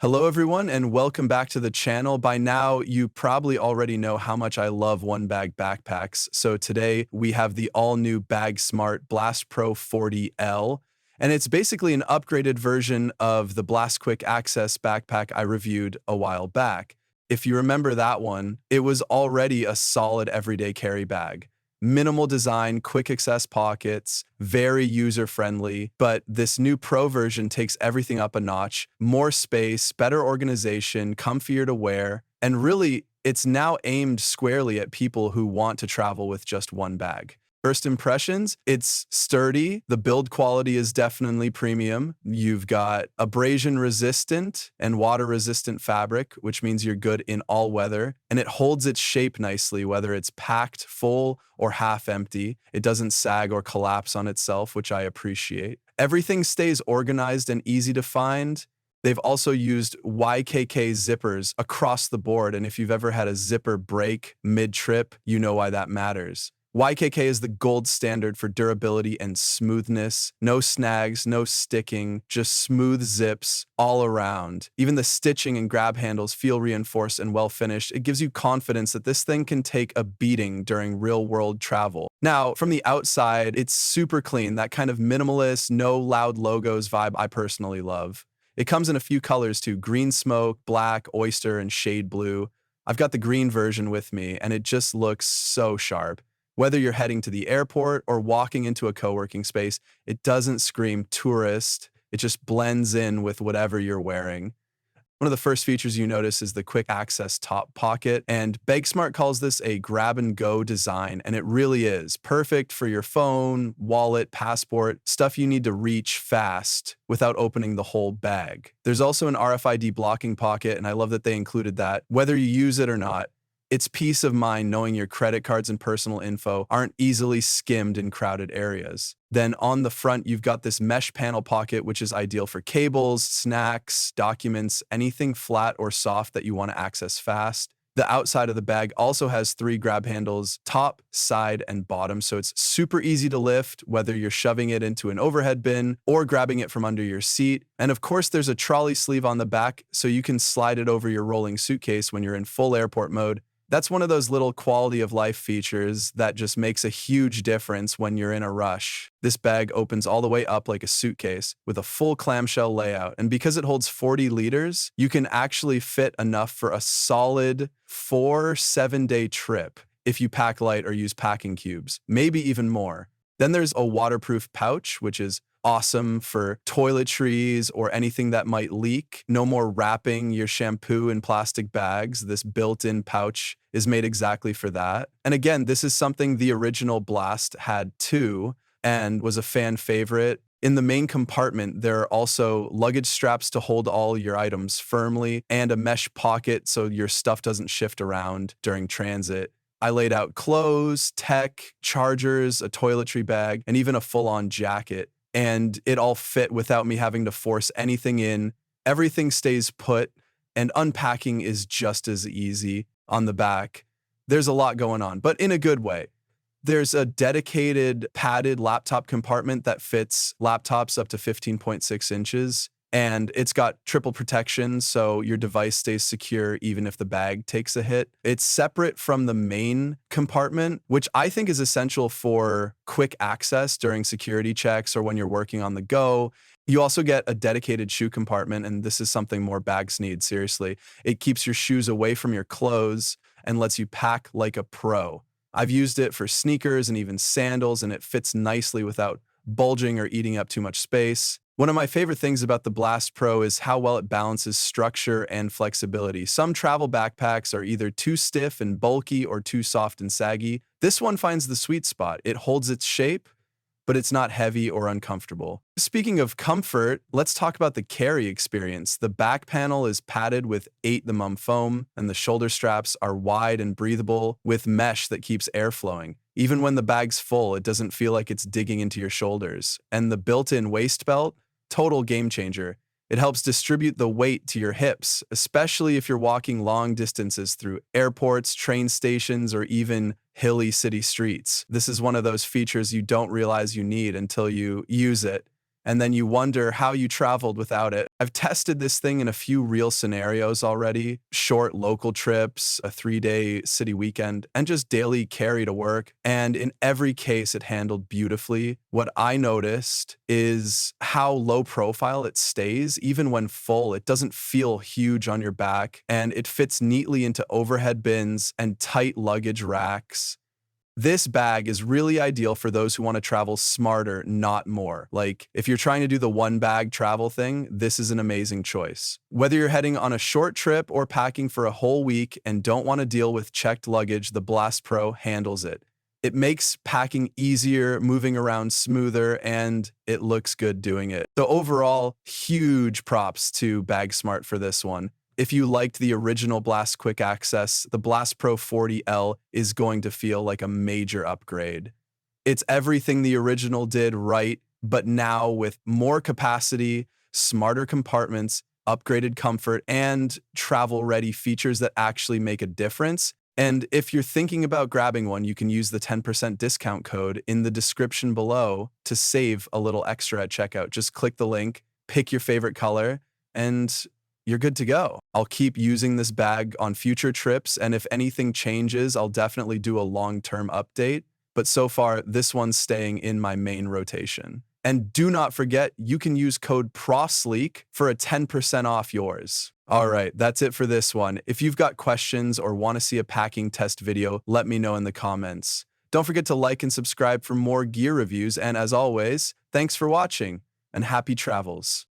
Hello, everyone, and welcome back to the channel. By now, you probably already know how much I love one-bag backpacks. So today, we have the all-new Bagsmart Blast Pro 40L, and it's basically an upgraded version of the Blast Quick Access backpack I reviewed a while back. If you remember that one, it was already a solid everyday carry bag. Minimal design, quick access pockets, very user-friendly, but this new Pro version takes everything up a notch, more space, better organization, comfier to wear, and really, it's now aimed squarely at people who want to travel with just one bag. First impressions, it's sturdy. The build quality is definitely premium. You've got abrasion resistant and water resistant fabric, which means you're good in all weather. And it holds its shape nicely, whether it's packed full or half empty. It doesn't sag or collapse on itself, which I appreciate. Everything stays organized and easy to find. They've also used YKK zippers across the board. And if you've ever had a zipper break mid-trip, you know why that matters. YKK is the gold standard for durability and smoothness. No snags, no sticking, just smooth zips all around. Even the stitching and grab handles feel reinforced and well finished. It gives you confidence that this thing can take a beating during real-world travel. Now, from the outside, it's super clean, that kind of minimalist, no loud logos vibe I personally love. It comes in a few colors too: green smoke, black, oyster, and shade blue. I've got the green version with me, and it just looks so sharp. Whether you're heading to the airport or walking into a co-working space, it doesn't scream tourist. It just blends in with whatever you're wearing. One of the first features you notice is the quick access top pocket, and Bagsmart calls this a grab-and-go design, and it really is. Perfect for your phone, wallet, passport, stuff you need to reach fast without opening the whole bag. There's also an RFID blocking pocket, and I love that they included that. Whether you use it or not, it's peace of mind knowing your credit cards and personal info aren't easily skimmed in crowded areas. Then on the front, you've got this mesh panel pocket, which is ideal for cables, snacks, documents, anything flat or soft that you want to access fast. The outside of the bag also has 3 grab handles, top, side, and bottom, so it's super easy to lift, whether you're shoving it into an overhead bin or grabbing it from under your seat. And of course, there's a trolley sleeve on the back, so you can slide it over your rolling suitcase when you're in full airport mode. That's one of those little quality of life features that just makes a huge difference when you're in a rush. This bag opens all the way up like a suitcase with a full clamshell layout, and because it holds 40 liters, you can actually fit enough for a solid 4-7-day trip if you pack light or use packing cubes, maybe even more. Then there's a waterproof pouch, which is awesome for toiletries or anything that might leak. No more wrapping your shampoo in plastic bags. This built-in pouch is made exactly for that. And again, this is something the original Blast had too and was a fan favorite. In the main compartment, there are also luggage straps to hold all your items firmly and a mesh pocket so your stuff doesn't shift around during transit. I laid out clothes, tech, chargers, a toiletry bag, and even a full-on jacket. And it all fit without me having to force anything in. Everything stays put, and unpacking is just as easy on the back. There's a lot going on, but in a good way. There's a dedicated padded laptop compartment that fits laptops up to 15.6 inches. And it's got triple protection, so your device stays secure even if the bag takes a hit. It's separate from the main compartment, which I think is essential for quick access during security checks or when you're working on the go. You also get a dedicated shoe compartment, and this is something more bags need, seriously. It keeps your shoes away from your clothes and lets you pack like a pro. I've used it for sneakers and even sandals, and it fits nicely without bulging or eating up too much space. One of my favorite things about the Blast Pro is how well it balances structure and flexibility. Some travel backpacks are either too stiff and bulky or too soft and saggy. This one finds the sweet spot. It holds its shape, but it's not heavy or uncomfortable. Speaking of comfort, let's talk about the carry experience. The back panel is padded with 8mm foam, and the shoulder straps are wide and breathable with mesh that keeps air flowing. Even when the bag's full, it doesn't feel like it's digging into your shoulders. And the built-in waist belt, total game changer. It helps distribute the weight to your hips, especially if you're walking long distances through airports, train stations, or even hilly city streets. This is one of those features you don't realize you need until you use it. and then you wonder how you traveled without it. I've tested this thing in a few real scenarios already: short local trips, a 3-day city weekend, and just daily carry to work. And in every case, it handled beautifully. What I noticed is how low profile it stays. Even when full, it doesn't feel huge on your back, and it fits neatly into overhead bins and tight luggage racks. This bag is really ideal for those who want to travel smarter, not more. Like, if you're trying to do the one bag travel thing, this is an amazing choice. Whether you're heading on a short trip or packing for a whole week and don't want to deal with checked luggage, the Blast Pro handles it. It makes packing easier, moving around smoother, and it looks good doing it. So overall, huge props to Bagsmart for this one. If you liked the original Blast Quick Access, the Blast Pro 40L is going to feel like a major upgrade. It's everything the original did right, but now with more capacity, smarter compartments, upgraded comfort, and travel-ready features that actually make a difference. And if you're thinking about grabbing one, you can use the 10% discount code in the description below to save a little extra at checkout. Just click the link, pick your favorite color, and you're good to go. I'll keep using this bag on future trips, and if anything changes, I'll definitely do a long-term update. But so far, this one's staying in my main rotation. And do not forget, you can use code PROSLEEK for a 10% off yours. All right, that's it for this one. If you've got questions or want to see a packing test video, let me know in the comments. Don't forget to like and subscribe for more gear reviews, and as always, thanks for watching, and happy travels.